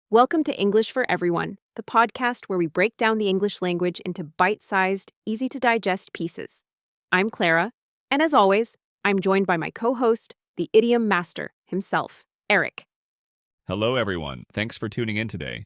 Welcome to English for Everyone, the podcast where we break down the English language into bite-sized, easy-to-digest pieces. I'm Clara, and as always, I'm joined by my co-host, the idiom master himself, Eric. Hello, everyone. Thanks for tuning in today.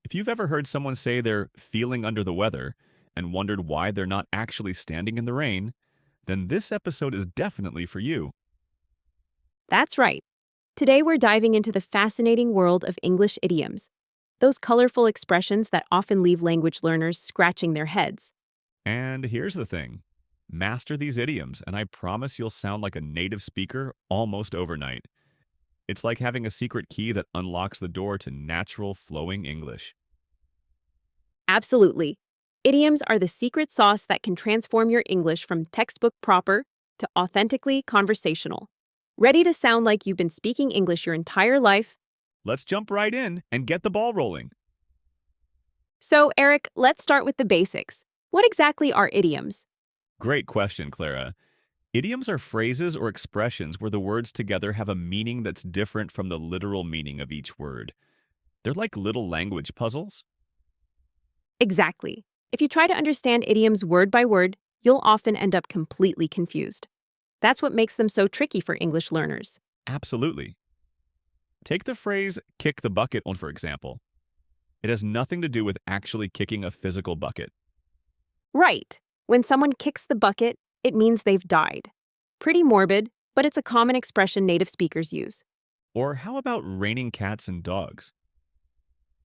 If you've ever heard someone say they're feeling under the weather and wondered why they're not actually standing in the rain, then this episode is definitely for you. That's right. Today we're diving into the fascinating world of English idioms, those colorful expressions that often leave language learners scratching their heads. And here's the thing. Master these idioms, and I promise you'll sound like a native speaker almost overnight. It's like having a secret key that unlocks the door to natural, flowing English. Absolutely. Idioms are the secret sauce that can transform your English from textbook proper to authentically conversational. Ready to sound like you've been speaking English your entire life? Let's jump right in and get the ball rolling. So, Eric, let's start with the basics. What exactly are idioms? Great question, Clara. Idioms are phrases or expressions where the words together have a meaning that's different from the literal meaning of each word. They're like little language puzzles. Exactly. If you try to understand idioms word by word, you'll often end up completely confused. That's what makes them so tricky for English learners. Absolutely. Take the phrase kick the bucket on, for example. It has nothing to do with actually kicking a physical bucket. Right. When someone kicks the bucket, it means they've died. Pretty morbid, but it's a common expression native speakers use. Or how about raining cats and dogs?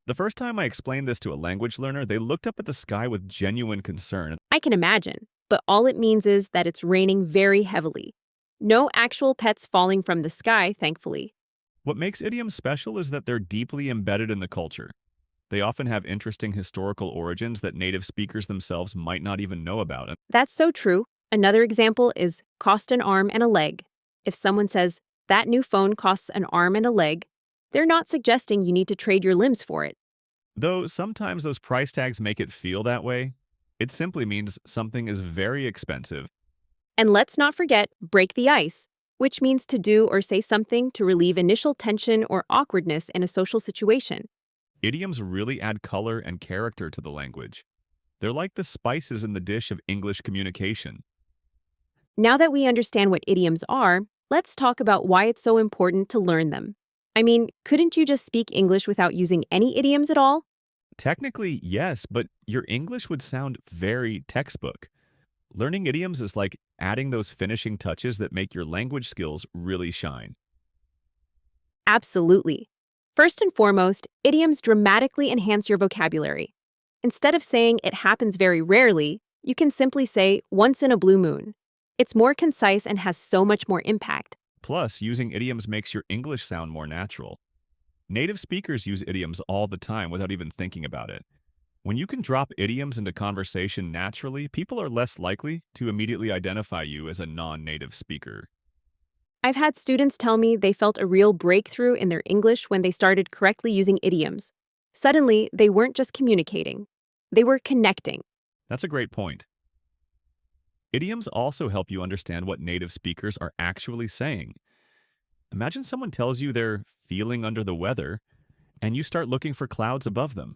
The first time I explained this to a language learner, they looked up at the sky with genuine concern. I can imagine, but all it means is that it's raining very heavily. No actual pets falling from the sky, thankfully. What makes idioms special is that they're deeply embedded in the culture. They often have interesting historical origins that native speakers themselves might not even know about. That's so true. Another example is cost an arm and a leg. If someone says, that new phone costs an arm and a leg, they're not suggesting you need to trade your limbs for it. Though sometimes those price tags make it feel that way, it simply means something is very expensive. And let's not forget break the ice, which means to do or say something to relieve initial tension or awkwardness in a social situation. Idioms really add color and character to the language. They're like the spices in the dish of English communication. Now that we understand what idioms are, let's talk about why it's so important to learn them. I mean, couldn't you just speak English without using any idioms at all? Technically, yes, but your English would sound very textbook. Learning idioms is like adding those finishing touches that make your language skills really shine. Absolutely. First and foremost, idioms dramatically enhance your vocabulary. Instead of saying it happens very rarely, you can simply say once in a blue moon. It's more concise and has so much more impact. Plus, using idioms makes your English sound more natural. Native speakers use idioms all the time without even thinking about it. When you can drop idioms into conversation naturally, people are less likely to immediately identify you as a non-native speaker. I've had students tell me they felt a real breakthrough in their English when they started correctly using idioms. Suddenly, they weren't just communicating. They were connecting. That's a great point. Idioms also help you understand what native speakers are actually saying. Imagine someone tells you they're feeling under the weather, and you start looking for clouds above them.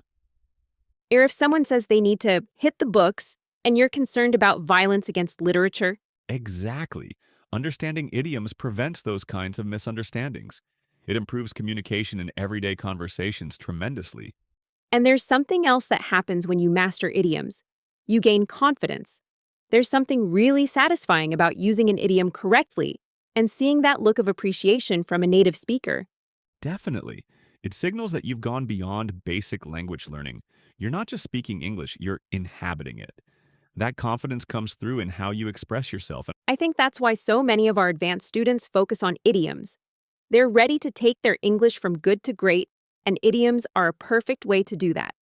Or if someone says they need to hit the books, and you're concerned about violence against literature. Exactly. Understanding idioms prevents those kinds of misunderstandings. It improves communication in everyday conversations tremendously. And there's something else that happens when you master idioms. You gain confidence. There's something really satisfying about using an idiom correctly and seeing that look of appreciation from a native speaker. Definitely. It signals that you've gone beyond basic language learning. You're not just speaking English, you're inhabiting it. That confidence comes through in how you express yourself. I think that's why so many of our advanced students focus on idioms. They're ready to take their English from good to great, and idioms are a perfect way to do that.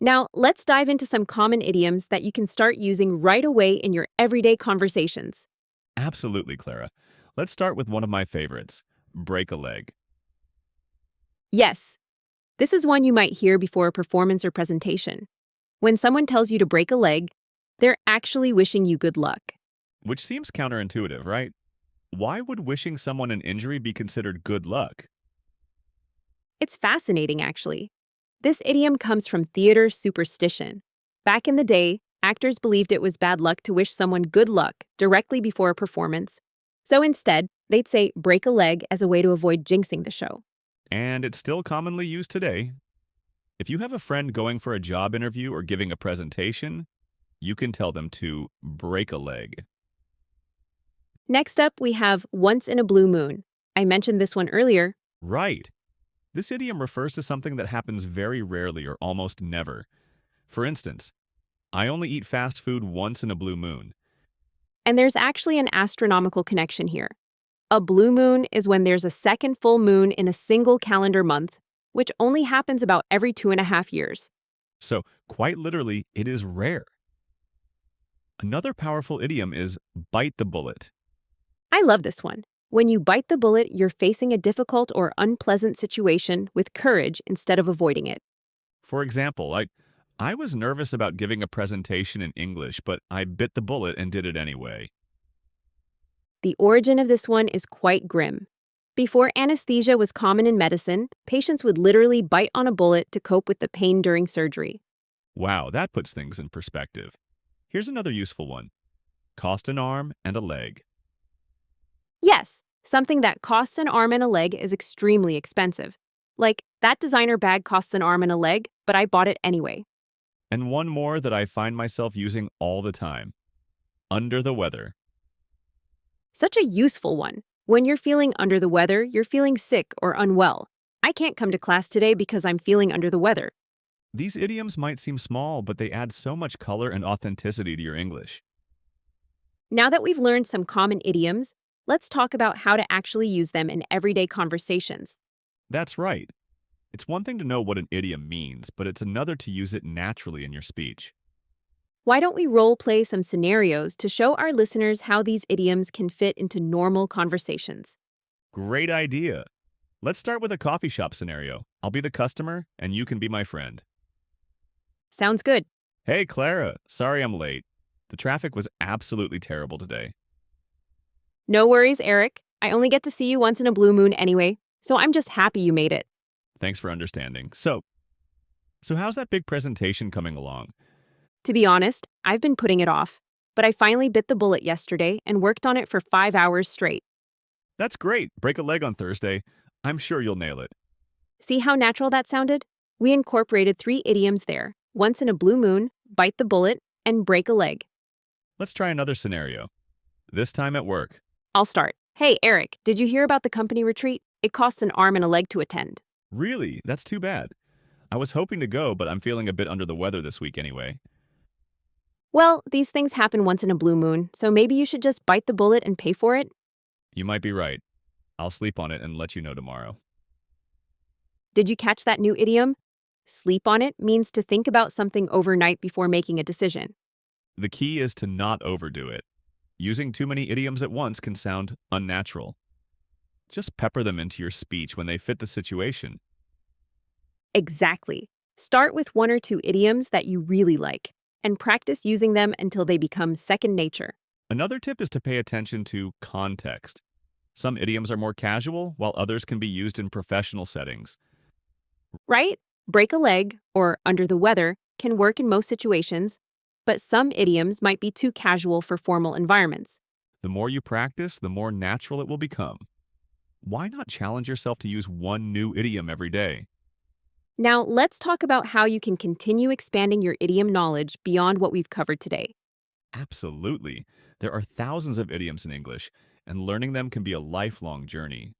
Now, let's dive into some common idioms that you can start using right away in your everyday conversations. Absolutely, Clara. Let's start with one of my favorites, break a leg. Yes, this is one you might hear before a performance or presentation. When someone tells you to break a leg, they're actually wishing you good luck. Which seems counterintuitive, right? Why would wishing someone an injury be considered good luck? It's fascinating, actually. This idiom comes from theater superstition. Back in the day, actors believed it was bad luck to wish someone good luck directly before a performance. So instead, they'd say break a leg as a way to avoid jinxing the show. And it's still commonly used today. If you have a friend going for a job interview or giving a presentation, you can tell them to break a leg. Next up, we have once in a blue moon. I mentioned this one earlier. Right. This idiom refers to something that happens very rarely or almost never. For instance, I only eat fast food once in a blue moon. And there's actually an astronomical connection here. A blue moon is when there's a second full moon in a single calendar month, which only happens about every 2.5 years. So, quite literally, it is rare. Another powerful idiom is bite the bullet. I love this one. When you bite the bullet, you're facing a difficult or unpleasant situation with courage instead of avoiding it. For example, I was nervous about giving a presentation in English, but I bit the bullet and did it anyway. The origin of this one is quite grim. Before anesthesia was common in medicine, patients would literally bite on a bullet to cope with the pain during surgery. Wow, that puts things in perspective. Here's another useful one. Cost an arm and a leg. Yes, something that costs an arm and a leg is extremely expensive. Like, that designer bag costs an arm and a leg, but I bought it anyway. And one more that I find myself using all the time. Under the weather. Such a useful one. When you're feeling under the weather, you're feeling sick or unwell. I can't come to class today because I'm feeling under the weather. These idioms might seem small, but they add so much color and authenticity to your English. Now that we've learned some common idioms, let's talk about how to actually use them in everyday conversations. That's right. It's one thing to know what an idiom means, but it's another to use it naturally in your speech. Why don't we role play some scenarios to show our listeners how these idioms can fit into normal conversations? Great idea. Let's start with a coffee shop scenario. I'll be the customer, and you can be my friend. Sounds good. Hey, Clara, sorry I'm late. The traffic was absolutely terrible today. No worries, Eric. I only get to see you once in a blue moon anyway, so I'm just happy you made it. Thanks for understanding. So how's that big presentation coming along? To be honest, I've been putting it off, but I finally bit the bullet yesterday and worked on it for 5 hours straight. That's great. Break a leg on Thursday. I'm sure you'll nail it. See how natural that sounded? We incorporated 3 idioms there: once in a blue moon, bite the bullet, and break a leg. Let's try another scenario. This time at work. I'll start. Hey, Eric, did you hear about the company retreat? It costs an arm and a leg to attend. Really? That's too bad. I was hoping to go, but I'm feeling a bit under the weather this week anyway. Well, these things happen once in a blue moon, so maybe you should just bite the bullet and pay for it? You might be right. I'll sleep on it and let you know tomorrow. Did you catch that new idiom? Sleep on it means to think about something overnight before making a decision. The key is to not overdo it. Using too many idioms at once can sound unnatural. Just pepper them into your speech when they fit the situation. Exactly. Start with 1 or 2 idioms that you really like, and practice using them until they become second nature. Another tip is to pay attention to context. Some idioms are more casual, while others can be used in professional settings. Right? Break a leg, or under the weather, can work in most situations, but some idioms might be too casual for formal environments. The more you practice, the more natural it will become. Why not challenge yourself to use one new idiom every day? Now, let's talk about how you can continue expanding your idiom knowledge beyond what we've covered today. Absolutely. There are thousands of idioms in English, and learning them can be a lifelong journey.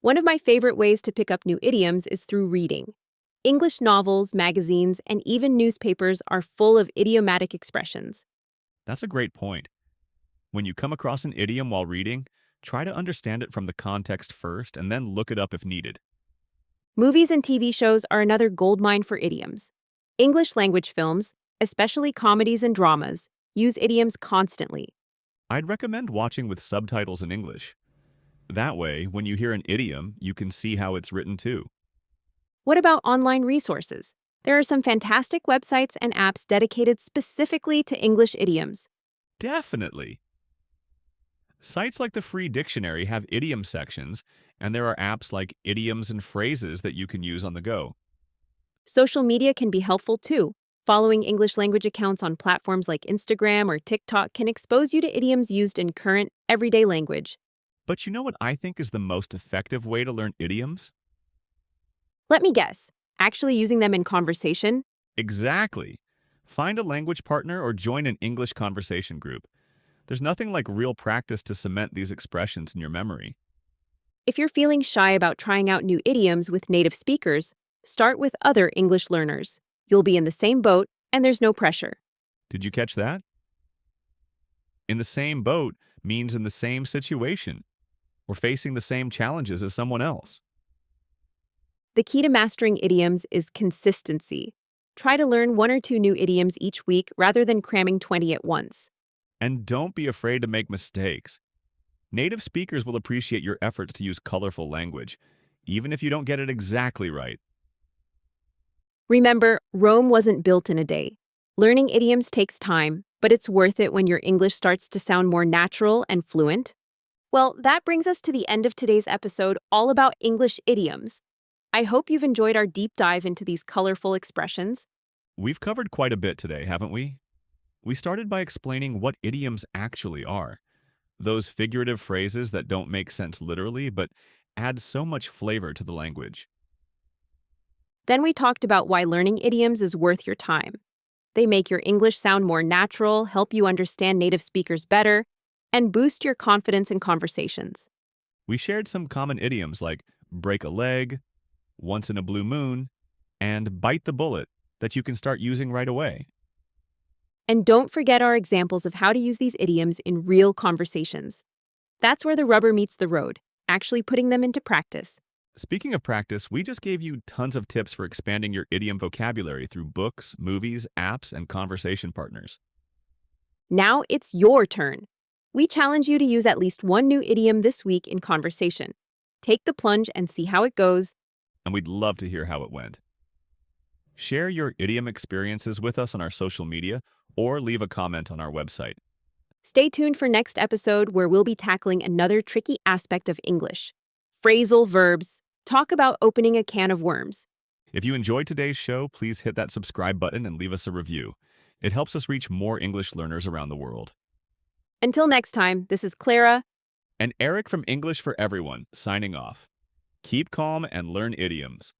One of my favorite ways to pick up new idioms is through reading. English novels, magazines, and even newspapers are full of idiomatic expressions. That's a great point. When you come across an idiom while reading, try to understand it from the context first and then look it up if needed. Movies and TV shows are another goldmine for idioms. English language films, especially comedies and dramas, use idioms constantly. I'd recommend watching with subtitles in English. That way, when you hear an idiom, you can see how it's written too. What about online resources? There are some fantastic websites and apps dedicated specifically to English idioms. Definitely. Sites like the Free Dictionary have idiom sections, and there are apps like Idioms and Phrases that you can use on the go. Social media can be helpful too. Following English language accounts on platforms like Instagram or TikTok can expose you to idioms used in current, everyday language. But you know what I think is the most effective way to learn idioms? Let me guess, actually using them in conversation? Exactly. Find a language partner or join an English conversation group. There's nothing like real practice to cement these expressions in your memory. If you're feeling shy about trying out new idioms with native speakers, start with other English learners. You'll be in the same boat, and there's no pressure. Did you catch that? In the same boat means in the same situation. We're facing the same challenges as someone else. The key to mastering idioms is consistency. Try to learn one or two new idioms each week rather than cramming 20 at once. And don't be afraid to make mistakes. Native speakers will appreciate your efforts to use colorful language, even if you don't get it exactly right. Remember, Rome wasn't built in a day. Learning idioms takes time, but it's worth it when your English starts to sound more natural and fluent. Well, that brings us to the end of today's episode all about English idioms. I hope you've enjoyed our deep dive into these colorful expressions. We've covered quite a bit today, haven't we? We started by explaining what idioms actually are. Those figurative phrases that don't make sense literally, but add so much flavor to the language. Then we talked about why learning idioms is worth your time. They make your English sound more natural, help you understand native speakers better, and boost your confidence in conversations. We shared some common idioms like break a leg, once in a blue moon, and bite the bullet that you can start using right away. And don't forget our examples of how to use these idioms in real conversations. That's where the rubber meets the road, actually putting them into practice. Speaking of practice, we just gave you tons of tips for expanding your idiom vocabulary through books, movies, apps, and conversation partners. Now it's your turn. We challenge you to use at least one new idiom this week in conversation. Take the plunge and see how it goes. And we'd love to hear how it went. Share your idiom experiences with us on our social media or leave a comment on our website. Stay tuned for next episode where we'll be tackling another tricky aspect of English. Phrasal verbs. Talk about opening a can of worms. If you enjoyed today's show, please hit that subscribe button and leave us a review. It helps us reach more English learners around the world. Until next time, this is Clara And Eric from English for Everyone, signing off. Keep calm and learn idioms.